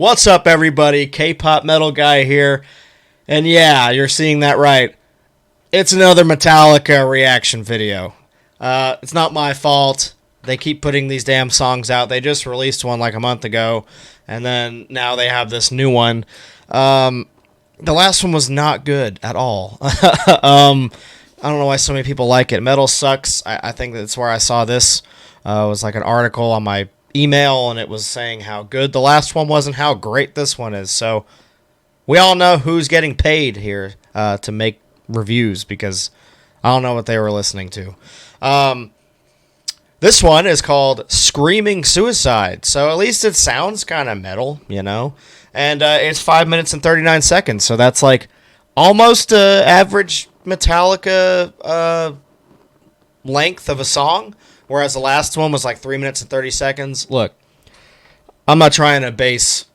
What's up, everybody? K-pop metal guy here. And yeah, you're seeing that right. It's another Metallica reaction video. It's not my fault. They keep putting these damn songs out. They just released one like a month ago, and then now they have this new one. The last one was not good at all. I don't know why so many people like it. Metal sucks. I think that's where I saw this. It was like an article on my email, and it was saying how good the last one was and how great this one is. So we all know who's getting paid here to make reviews, because I don't know what they were listening to. This one is called Screaming Suicide, so at least it sounds kind of metal, you know? And it's 5 minutes and 39 seconds, so that's like almost average Metallica length of a song, whereas the last one was like 3 minutes and 30 seconds. Look, I'm not trying to base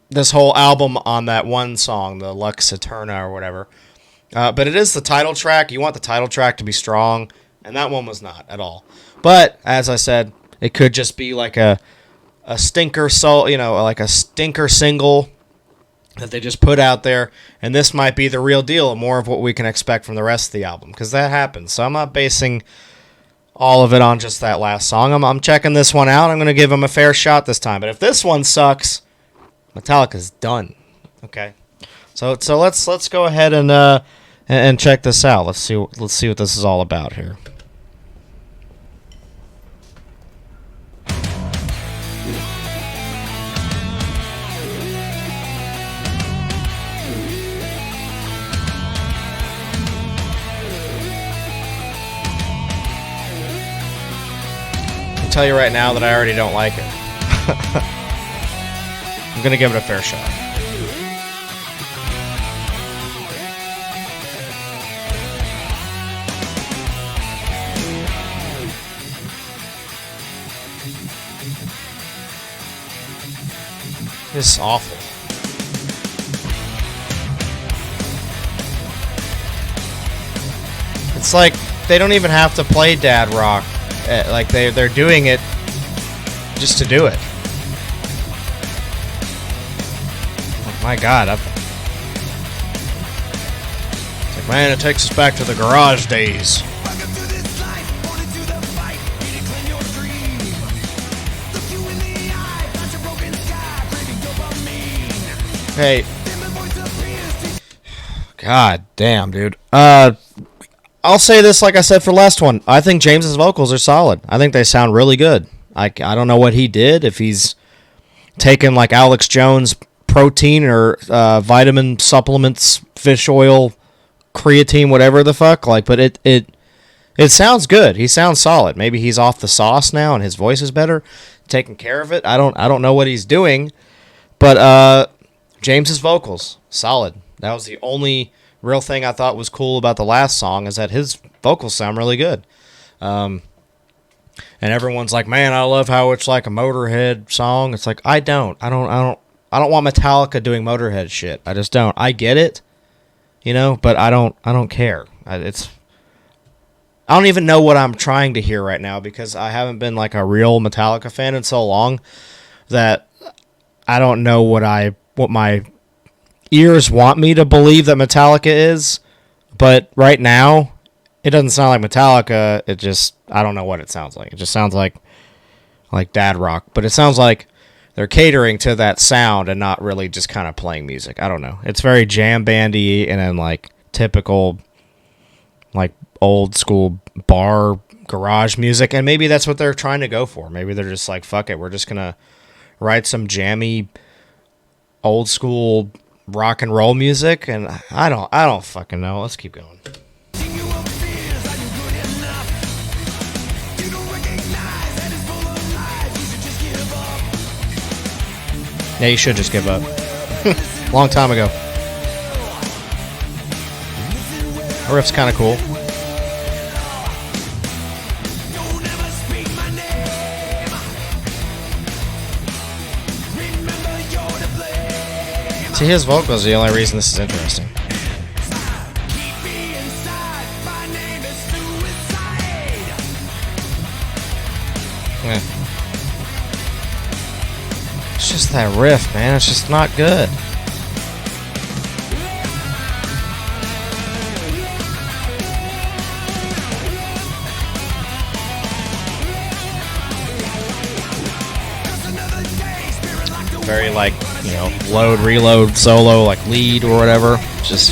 this whole album on that one song, the Lux Eterna or whatever, but it is the title track. You want the title track to be strong, and that one was not at all. But as I said, it could just be like a stinker like a stinker single that they just put out there, and this might be the real deal, more of what we can expect from the rest of the album, because that happens. So I'm not basing all of it on just that last song. I'm checking this one out. I'm going to give them a fair shot this time. But if this one sucks, Metallica's done. Okay, so let's go ahead and check this out. Let's see what this is all about here. Tell you right now that I already don't like it. I'm gonna give it a fair shot. This is awful. It's like they don't even have to play dad rock. Like they're doing it just to do it. Oh my God! It's like, man, it takes us back to the garage days. Hey, God damn, dude. I'll say this like I said for the last one. I think James's vocals are solid. I think they sound really good. I don't know what he did, if he's taken like Alex Jones protein or vitamin supplements, fish oil, creatine, whatever the fuck. Like, but it sounds good. He sounds solid. Maybe he's off the sauce now and his voice is better, taking care of it. I don't know what he's doing, but James's vocals solid. That was the only real thing I thought was cool about the last song, is that his vocals sound really good. And everyone's like, man, I love how it's like a Motorhead song. It's like, I don't want Metallica doing Motorhead shit. I just don't. I get it, you know, but I don't care. I don't even know what I'm trying to hear right now, because I haven't been like a real Metallica fan in so long that I don't know what my ears want me to believe that Metallica is, but right now it doesn't sound like Metallica. It just, I don't know what it sounds like. It just sounds like dad rock, but it sounds like they're catering to that sound and not really just kind of playing music. I don't know. It's very jam bandy and then like typical like old school bar garage music, and maybe that's what they're trying to go for. Maybe they're just like, fuck it, we're just gonna write some jammy old school rock and roll music, and I don't fucking know. Let's keep going. Yeah, you should just give up. Long time ago. The riff's kind of cool. See, his vocals are the only reason this is interesting. just that riff, man. It's just not good. Very like, you know, load, reload, solo, like lead or whatever. Just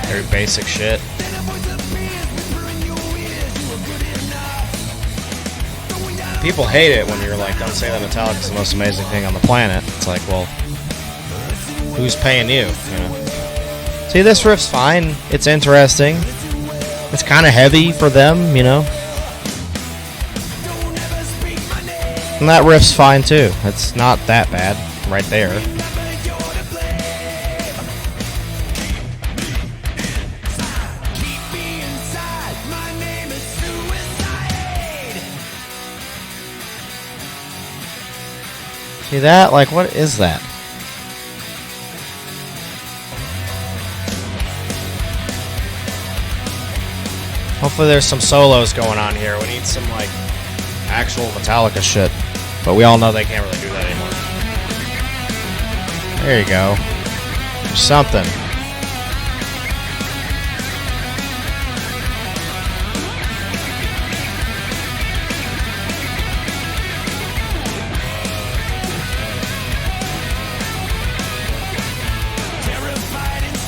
very basic shit. People hate it when you're like, don't say that Metallica's the most amazing thing on the planet. It's like, well, who's paying you? You know? See, this riff's fine. It's interesting. It's kind of heavy for them, you know. And that riff's fine too. It's not that bad right there. See that? Like, what is that? Hopefully there's some solos going on here. We need some, like, actual Metallica shit. But we all know they can't really do that anymore. There you go. There's something.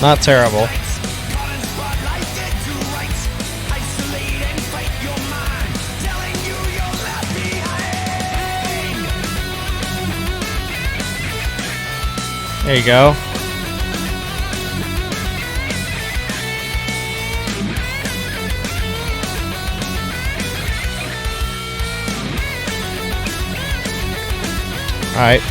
Not terrible. There you go. All right.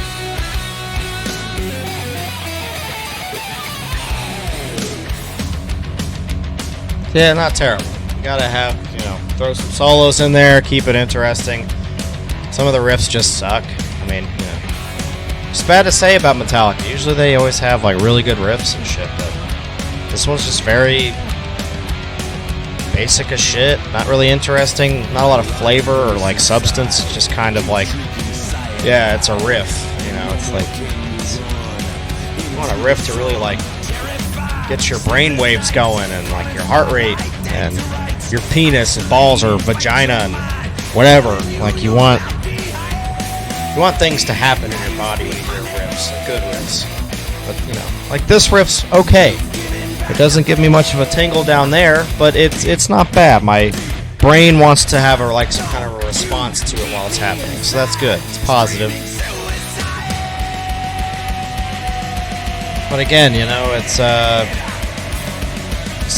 Yeah, not terrible. You gotta have, you know, throw some solos in there, keep it interesting. Some of the riffs just suck. I mean, you know, it's bad to say about Metallica. Usually they always have like really good riffs and shit, but this one's just very basic as shit. Not really interesting. Not a lot of flavor or like substance. It's just kind of like, yeah, it's a riff. You know, it's like you want a riff to really like get your brain waves going and like your heart rate and your penis and balls or vagina and whatever. Like you want things to happen in your body when you hear riffs, like good riffs. But you know, like this riff's okay. It doesn't give me much of a tingle down there, but it's not bad. My brain wants to have like some kind of a response to it while it's happening, so that's good. It's positive. But again, you know, it's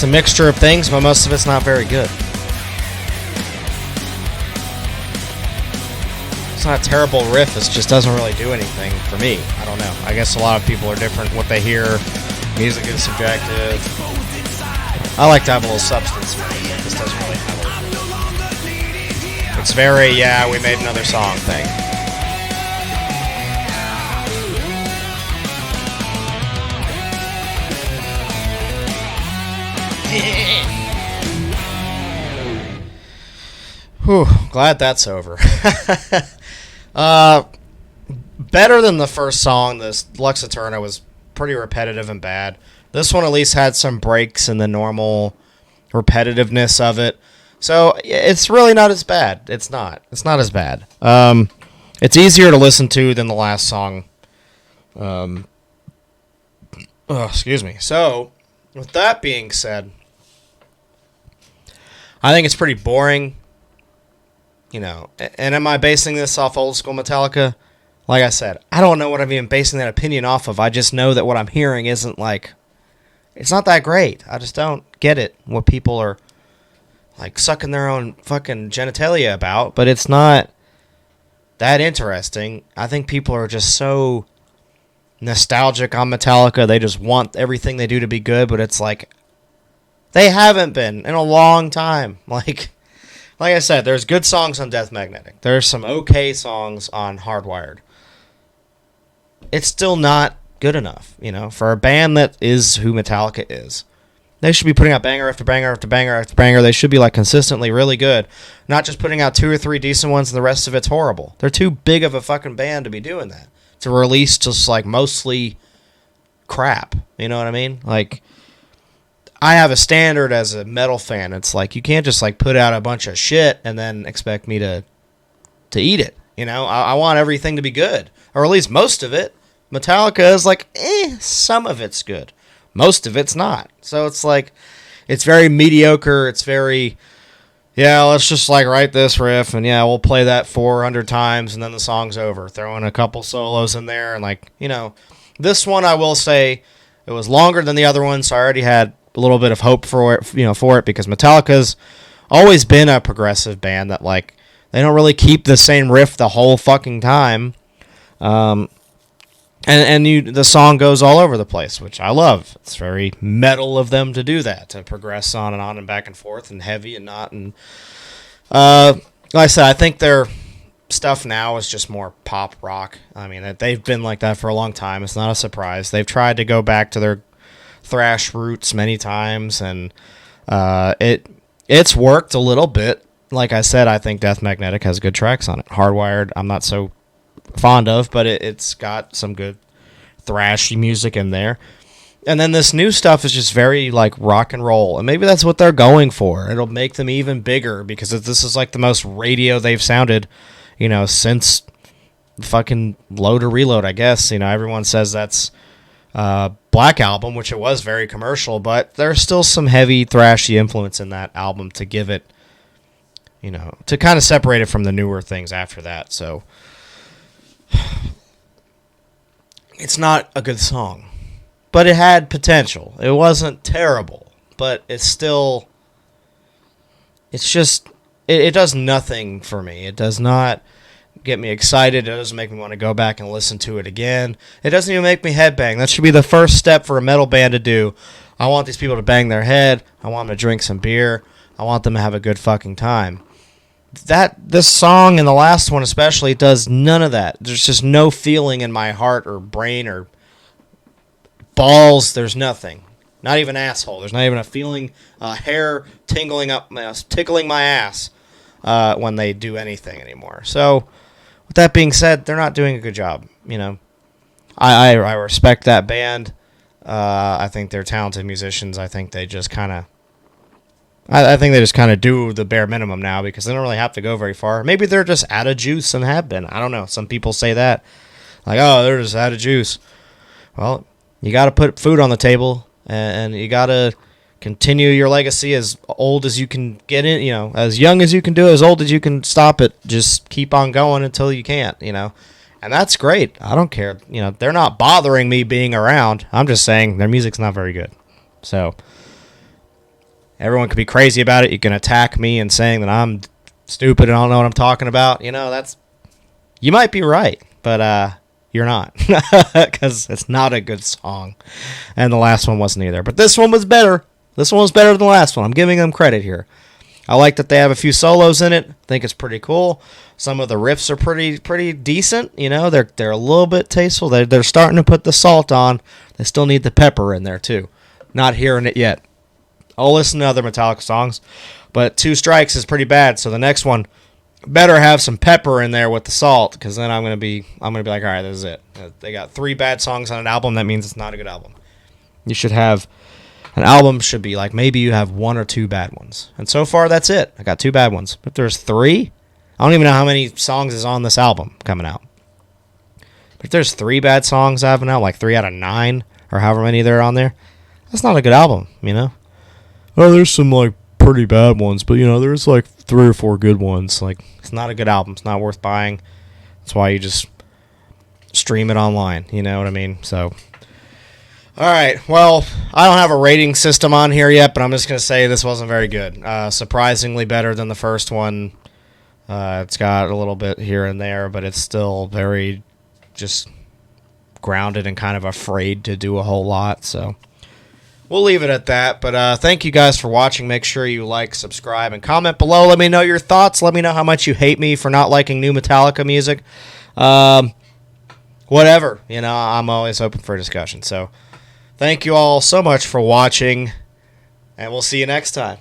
a mixture of things, but most of it's not very good. It's not a terrible riff, it just doesn't really do anything for me. I don't know. I guess a lot of people are different what they hear. Music is subjective. I like to have a little substance for me. This doesn't really have it. It's very, yeah, we made another song thing. Whew, glad that's over. Better than the first song. This Lux Eterna was pretty repetitive and bad. This one at least had some breaks in the normal repetitiveness of it. So it's really not as bad. It's not as bad. It's easier to listen to than the last song. Excuse me. So, with that being said, I think it's pretty boring. You know, and am I basing this off old school Metallica? Like I said, I don't know what I'm even basing that opinion off of. I just know that what I'm hearing isn't like, it's not that great. I just don't get it, what people are like sucking their own fucking genitalia about, but it's not that interesting. I think people are just so nostalgic on Metallica. They just want everything they do to be good, but it's like, they haven't been in a long time. Like I said, there's good songs on Death Magnetic. There's some okay songs on Hardwired. It's still not good enough, you know, for a band that is who Metallica is. They should be putting out banger after banger after banger after banger. They should be like consistently really good, not just putting out 2 or 3 decent ones and the rest of it's horrible. They're too big of a fucking band to be doing that. To release just like mostly crap. You know what I mean? Like, I have a standard as a metal fan. It's like you can't just like put out a bunch of shit and then expect me to eat it. You know, I want everything to be good, or at least most of it. Metallica is like, some of it's good. Most of it's not. So it's like, it's very mediocre. It's very, yeah, let's just like write this riff and yeah, we'll play that 400 times and then the song's over. Throw in a couple solos in there and like, you know, this one I will say it was longer than the other one, so I already had a little bit of hope for it, because Metallica's always been a progressive band that like, they don't really keep the same riff the whole fucking time. The song goes all over the place, which I love. It's very metal of them to do that, to progress on and back and forth and heavy and not. And like I said, I think their stuff now is just more pop rock. I mean, they've been like that for a long time. It's not a surprise. They've tried to go back to their thrash roots many times, and it's worked a little bit. Like I said, I think Death Magnetic has good tracks on it. Hardwired, I'm not so fond of, but it's got some good thrashy music in there. And then this new stuff is just very like rock and roll, and maybe that's what they're going for. It'll make them even bigger because this is like the most radio they've sounded, since fucking Load or Reload, I guess. Everyone says that's Black Album, which it was very commercial, but there's still some heavy thrashy influence in that album to give it, to kind of separate it from the newer things after that. So it's not a good song, but it had potential. It wasn't terrible, but it does nothing for me. It does not get me excited. It doesn't make me want to go back and listen to it again. It doesn't even make me headbang. That should be the first step for a metal band to do. I want these people to bang their head. I want them to drink some beer. I want them to have a good fucking time. This song and the last one especially does none of that. There's just no feeling in my heart or brain or balls. There's nothing. Not even asshole. There's not even a feeling, hair tickling my ass when they do anything anymore. So, with that being said, they're not doing a good job. I respect that band. I think they're talented musicians. I think they just kind of do the bare minimum now because they don't really have to go very far. Maybe they're just out of juice and have been. I don't know. Some people say that. Like, oh, they're just out of juice. Well, you got to put food on the table, and you got to continue your legacy as old as you can get in, as young as you can do it, as old as you can stop it. Just keep on going until you can't, And that's great. I don't care. They're not bothering me being around. I'm just saying their music's not very good. So everyone could be crazy about it. You can attack me and saying that I'm stupid and I don't know what I'm talking about. You might be right, but you're not, because it's not a good song, and the last one wasn't either. But this one was better. This one was better than the last one. I'm giving them credit here. I like that they have a few solos in it. I think it's pretty cool. Some of the riffs are pretty decent. They're a little bit tasteful. They're starting to put the salt on. They still need the pepper in there too. Not hearing it yet. I'll listen to other Metallica songs, but 2 strikes is pretty bad. So the next one better have some pepper in there with the salt, because then I'm gonna be like, all right, this is it. They got 3 bad songs on an album. That means it's not a good album. You should have an album should be like maybe you have 1 or 2 bad ones, and so far that's it. I got 2 bad ones. But if there's 3, I don't even know how many songs is on this album coming out. But if there's 3 bad songs having out, like 3 out of 9 or however many there are on there, that's not a good album. Oh, there's some like pretty bad ones, but there's like 3 or 4 good ones. Like, it's not a good album. It's not worth buying. That's why you just stream it online. You know what I mean? So, all right. Well, I don't have a rating system on here yet, but I'm just gonna say this wasn't very good. Surprisingly better than the first one. It's got a little bit here and there, but it's still very just grounded and kind of afraid to do a whole lot. So we'll leave it at that, but thank you guys for watching. Make sure you like, subscribe, and comment below. Let me know your thoughts. Let me know how much you hate me for not liking new Metallica music. Whatever. I'm always open for discussion. So thank you all so much for watching. And we'll see you next time.